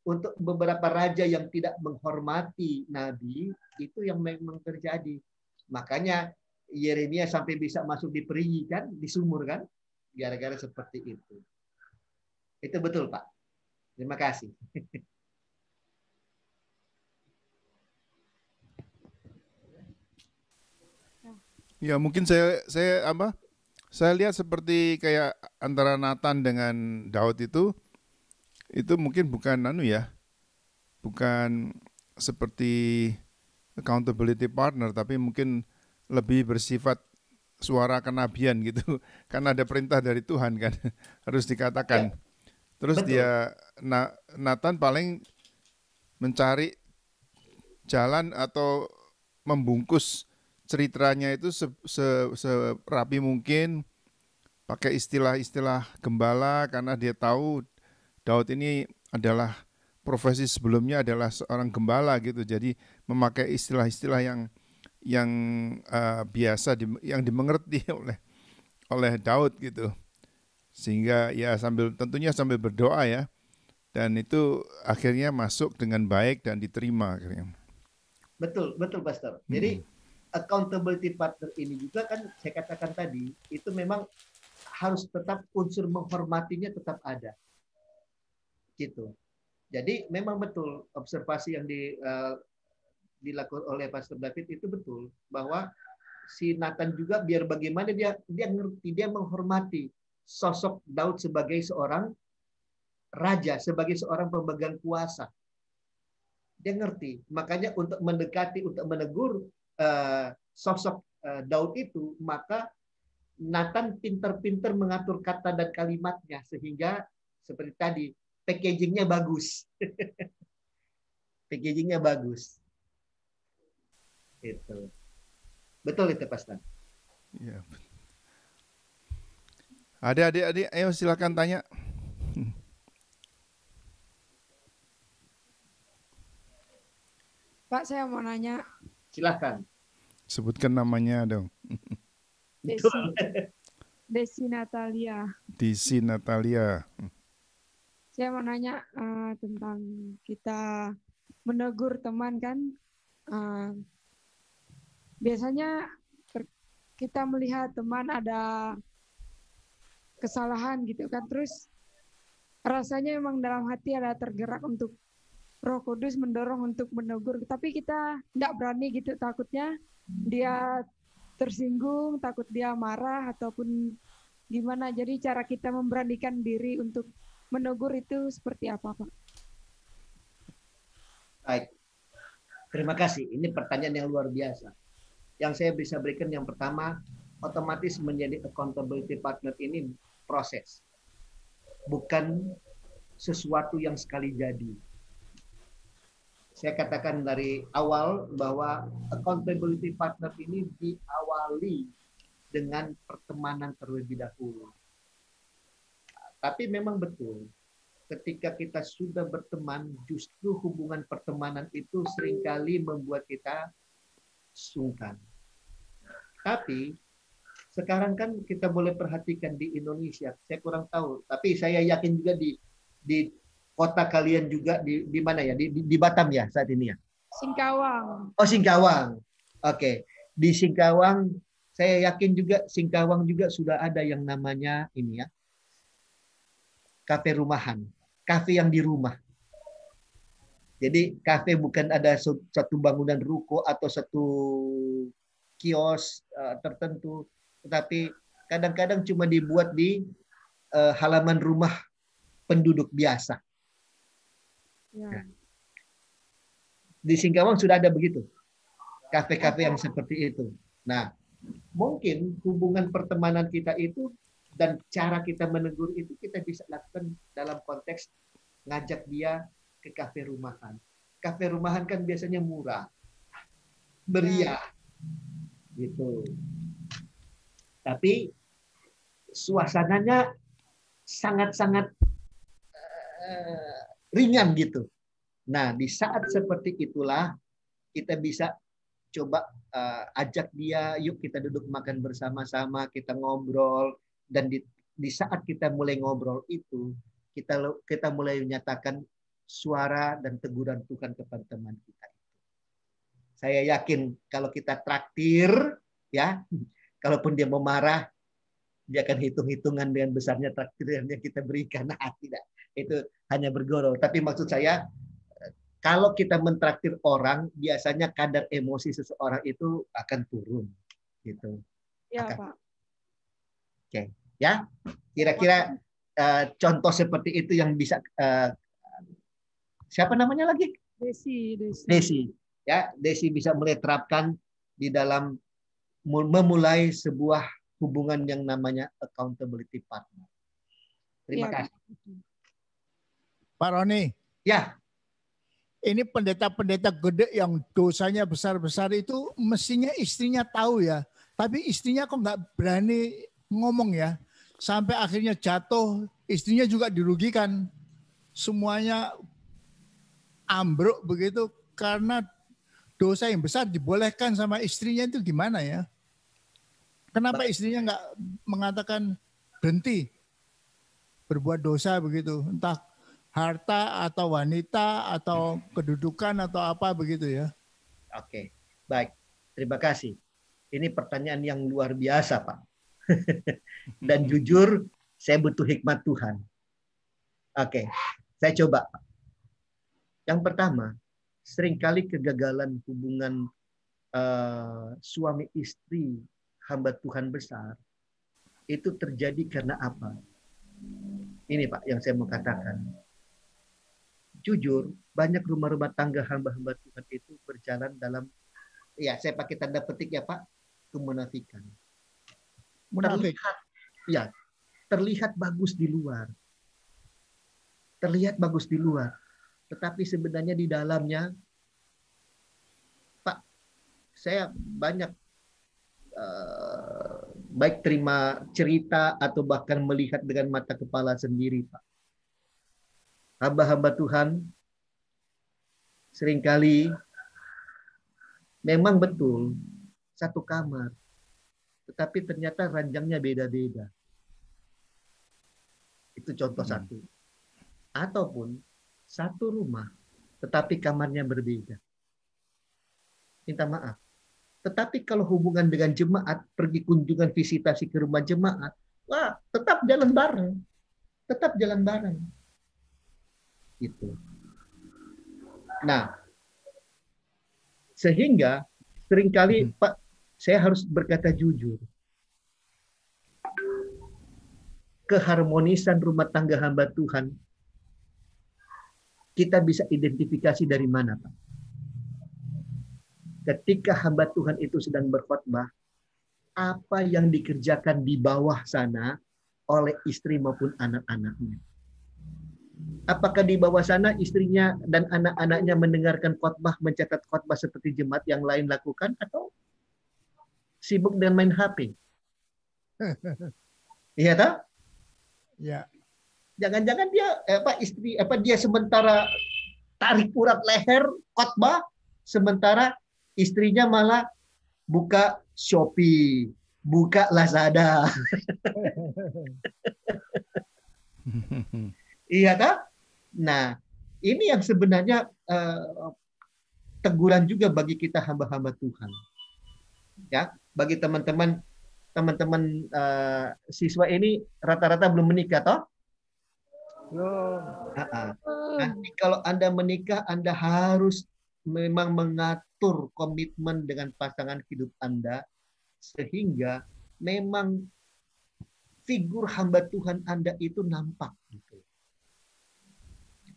untuk beberapa raja yang tidak menghormati Nabi, itu yang memang terjadi. Makanya Yeremia sampai bisa masuk di perigi kan, di sumur kan, gara-gara seperti itu. Itu betul Pak. Terima kasih. Ya mungkin saya lihat seperti kayak antara Nathan dengan Daud itu mungkin bukan bukan seperti accountability partner, tapi mungkin lebih bersifat suara kenabian gitu. Kan ada perintah dari Tuhan kan harus dikatakan. Terus Betul. dia Nathan paling mencari jalan atau membungkus ceritanya itu serapi mungkin, pakai istilah-istilah gembala karena dia tahu Daud ini adalah profesi sebelumnya adalah seorang gembala gitu. Jadi memakai istilah-istilah yang biasa yang dimengerti oleh Daud gitu. Sehingga ya tentunya sambil berdoa ya. Dan itu akhirnya masuk dengan baik dan diterima akhirnya. Betul, betul Pastor. Jadi accountability partner ini juga kan saya katakan tadi, itu memang harus tetap unsur menghormatinya tetap ada. Gitu. Jadi memang betul observasi yang dilakukan oleh Pastor David itu betul, bahwa si Nathan juga biar bagaimana dia ngerti, dia menghormati sosok Daud sebagai seorang raja, sebagai seorang pemegang kuasa. Dia ngerti. Makanya untuk mendekati, untuk menegur sosok Daud itu, maka Nathan pinter-pinter mengatur kata dan kalimatnya sehingga seperti tadi packagingnya bagus. Packagingnya bagus. Itu. Betul itu Pastor. Ya. Ada adik-adik, ayo silakan tanya. Pak, saya mau nanya. Silakan. Sebutkan namanya dong. Desi Natalia. Desi Natalia. Saya mau nanya tentang kita menegur teman kan. Biasanya kita melihat teman ada kesalahan gitu kan. Terus rasanya memang dalam hati ada tergerak untuk Roh Kudus mendorong untuk menegur, tapi kita nggak berani gitu, takutnya dia tersinggung, takut dia marah ataupun gimana. Jadi cara kita memberanikan diri untuk menegur itu seperti apa, Pak? Baik, terima kasih. Ini pertanyaan yang luar biasa. Yang saya bisa berikan yang pertama, otomatis menjadi accountability partner ini proses, bukan sesuatu yang sekali jadi. Saya katakan dari awal bahwa accountability partner ini diawali dengan pertemanan terlebih dahulu. Tapi memang betul, ketika kita sudah berteman, justru hubungan pertemanan itu seringkali membuat kita sungkan. Tapi sekarang kan kita boleh perhatikan di Indonesia, saya kurang tahu, tapi saya yakin juga di kota kalian juga di mana ya? Di Batam ya saat ini ya? Singkawang. Oh, Singkawang. Oke. Di Singkawang, saya yakin juga Singkawang juga sudah ada yang namanya ini ya. Kafe rumahan. Kafe yang di rumah. Jadi kafe bukan ada satu bangunan ruko atau satu kios tertentu, tetapi kadang-kadang cuma dibuat di halaman rumah penduduk biasa. Ya. Di Singkawang sudah ada begitu, kafe-kafe yang seperti itu. Nah, mungkin hubungan pertemanan kita itu dan cara kita menegur itu kita bisa lakukan dalam konteks ngajak dia ke kafe rumahan. Kafe rumahan kan biasanya murah, meriah, gitu. Tapi suasananya sangat-sangat ringan gitu. Nah, di saat seperti itulah kita bisa coba ajak dia, yuk kita duduk makan bersama-sama, kita ngobrol, dan di saat kita mulai ngobrol itu kita mulai menyatakan suara dan teguran Tuhan kepada teman kita. Saya yakin kalau kita traktir, ya, kalaupun dia mau marah, dia akan hitung-hitungan dengan besarnya traktir yang kita berikan. Nah, tidak. Itu hanya bergurau. Tapi maksud saya, kalau kita mentraktir orang, biasanya kadar emosi seseorang itu akan turun, gitu. Ya, Pak. Oke, ya. Kira-kira contoh seperti itu yang bisa. Siapa namanya lagi? Desi. Ya, Desi bisa mulai terapkan di dalam memulai sebuah hubungan yang namanya accountability partner. Terima kasih. Pak Roni. Ya. Ini pendeta-pendeta gede yang dosanya besar-besar itu mestinya istrinya tahu ya. Tapi istrinya kok nggak berani ngomong ya. Sampai akhirnya jatuh, istrinya juga dirugikan. Semuanya ambruk begitu karena dosa yang besar dibolehkan sama istrinya itu gimana ya? Kenapa istrinya nggak mengatakan berhenti berbuat dosa begitu? Entah harta atau wanita atau kedudukan atau apa begitu ya. Oke, baik. Terima kasih. Ini pertanyaan yang luar biasa, Pak. Dan jujur, saya butuh hikmat Tuhan. Oke, saya coba. Yang pertama, seringkali kegagalan hubungan suami istri hamba Tuhan besar itu terjadi karena apa? Ini Pak yang saya mau katakan. Jujur, banyak rumah-rumah tangga hamba-hamba Tuhan itu berjalan dalam, ya saya pakai tanda petik ya Pak, kemunafikan. Terlihat, ya, terlihat bagus di luar. Terlihat bagus di luar. Tetapi sebenarnya di dalamnya, Pak, saya banyak baik terima cerita atau bahkan melihat dengan mata kepala sendiri, Pak. Hamba-hamba Tuhan seringkali memang betul satu kamar, tetapi ternyata ranjangnya beda-beda. Itu contoh satu. Ataupun satu rumah, tetapi kamarnya berbeda. Minta maaf. Tetapi kalau hubungan dengan jemaat, pergi kunjungan visitasi ke rumah jemaat, wah, tetap jalan bareng. Tetap jalan bareng. Gitu. Nah, sehingga seringkali Pak, saya harus berkata jujur. Keharmonisan rumah tangga hamba Tuhan, kita bisa identifikasi dari mana, Pak? Ketika hamba Tuhan itu sedang berkhotbah, apa yang dikerjakan di bawah sana oleh istri maupun anak-anaknya. Apakah di bawah sana istrinya dan anak-anaknya mendengarkan khotbah, mencatat khotbah seperti jemaat yang lain lakukan, atau sibuk dengan main HP? Iya tak? Ya. Jangan-jangan dia dia sementara tarik urat leher khotbah, sementara istrinya malah buka Shopee, buka Lazada. Iya tak? Nah, ini yang sebenarnya teguran juga bagi kita hamba-hamba Tuhan. Ya, bagi teman-teman siswa ini rata-rata belum menikah toh? Belum. Nanti kalau Anda menikah, Anda harus memang mengatur komitmen dengan pasangan hidup Anda sehingga memang figur hamba Tuhan Anda itu nampak gitu.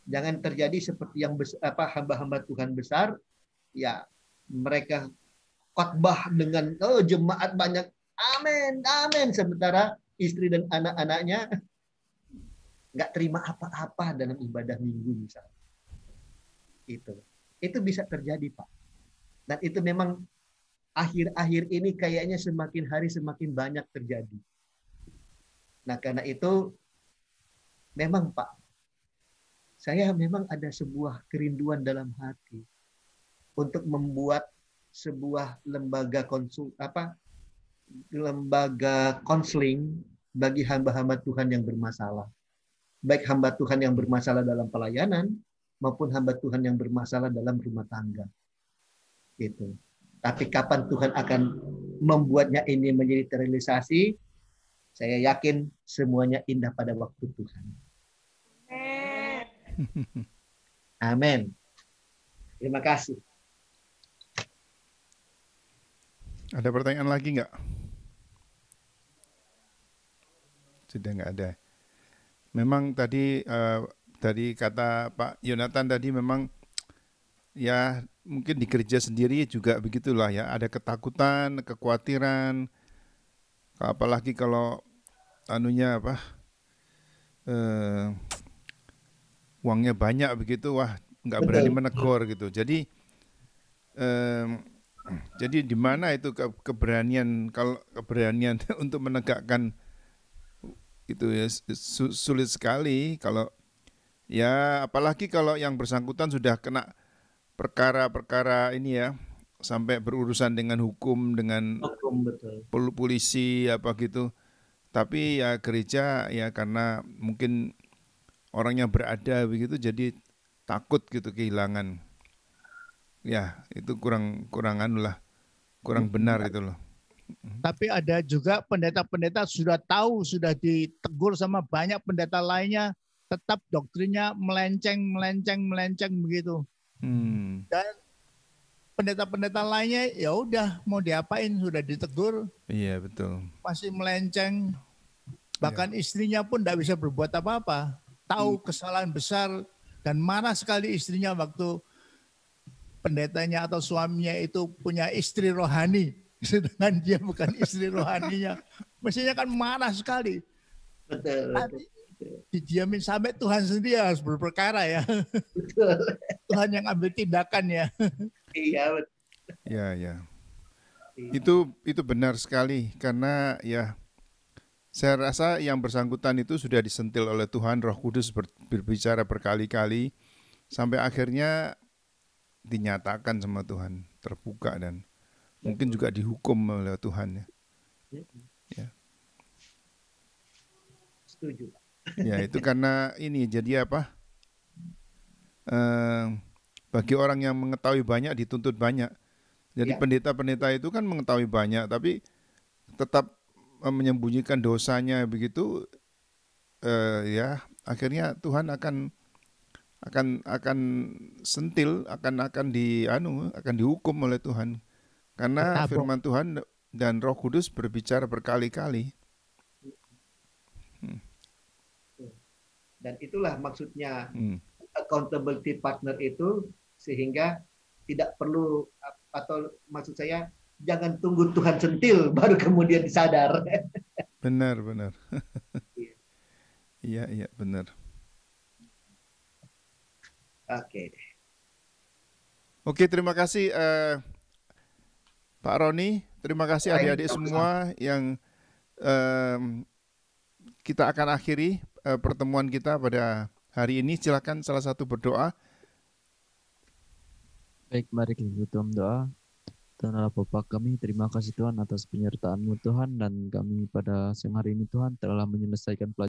Jangan terjadi seperti yang hamba-hamba Tuhan besar, ya mereka khotbah dengan jemaat banyak, amin, amin, sementara istri dan anak-anaknya nggak terima apa-apa dalam ibadah minggu misalnya. Itu bisa terjadi, Pak. Dan itu memang akhir-akhir ini kayaknya semakin hari semakin banyak terjadi. Nah, karena itu memang Pak, saya memang ada sebuah kerinduan dalam hati untuk membuat sebuah lembaga konseling bagi hamba-hamba Tuhan yang bermasalah. Baik hamba Tuhan yang bermasalah dalam pelayanan maupun hamba Tuhan yang bermasalah dalam rumah tangga. Gitu. Tapi kapan Tuhan akan membuatnya ini menjadi terrealisasi, saya yakin semuanya indah pada waktu Tuhan. Amin. Terima kasih. Ada pertanyaan lagi nggak? Sudah nggak ada. Memang tadi kata Pak Yonatan tadi memang ya mungkin di gereja sendiri juga begitulah ya, ada ketakutan, kekhawatiran, apalagi kalau uangnya banyak begitu, wah nggak berani menegur gitu. Jadi di mana itu keberanian, kalau keberanian untuk menegakkan itu ya sulit sekali. Kalau ya apalagi kalau yang bersangkutan sudah kena perkara-perkara ini ya, sampai berurusan dengan hukum, dengan polisi apa gitu. Tapi ya gereja ya karena mungkin orangnya berada begitu, jadi takut gitu kehilangan. Ya itu kurang benar itu loh. Tapi ada juga pendeta-pendeta sudah tahu, sudah ditegur sama banyak pendeta lainnya, tetap doktrinnya melenceng begitu. Dan pendeta-pendeta lainnya ya udah mau diapain, sudah ditegur. Iya betul. Masih melenceng. Bahkan istrinya pun tidak bisa berbuat apa-apa. Tahu kesalahan besar dan marah sekali istrinya waktu pendetanya atau suaminya itu punya istri rohani. Sedangkan dia bukan istri rohaninya. Mestinya kan marah sekali. Betul. Didiamin sampai Tuhan sendiri harus berperkara ya. Betul. Tuhan yang ambil tindakan ya. Iya betul. Ya. Itu benar sekali, karena ya saya rasa yang bersangkutan itu sudah disentil oleh Tuhan, Roh Kudus berbicara berkali-kali sampai akhirnya dinyatakan sama Tuhan, terbuka dan mungkin juga dihukum oleh Tuhan ya. Ya. Setuju. Ya itu karena ini jadi apa? Bagi orang yang mengetahui banyak dituntut banyak. Jadi pendeta-pendeta itu kan mengetahui banyak tapi tetap menyembunyikan dosanya begitu, ya akhirnya Tuhan akan sentil, akan dihukum oleh Tuhan karena firman Tuhan dan Roh Kudus berbicara berkali-kali. Dan itulah maksudnya accountability partner itu, sehingga tidak perlu, atau maksud saya jangan tunggu Tuhan sentil baru kemudian disadar. Benar. Iya benar. Oke, terima kasih Pak Roni, terima kasih adik-adik semua yang kita akan akhiri pertemuan kita pada hari ini. Silakan salah satu berdoa. Baik, mari kita berdoa. Tuhan Allah Bapa kami, terima kasih Tuhan atas penyertaan-Mu Tuhan, dan kami pada siang hari ini Tuhan telah menyelesaikan pelajaran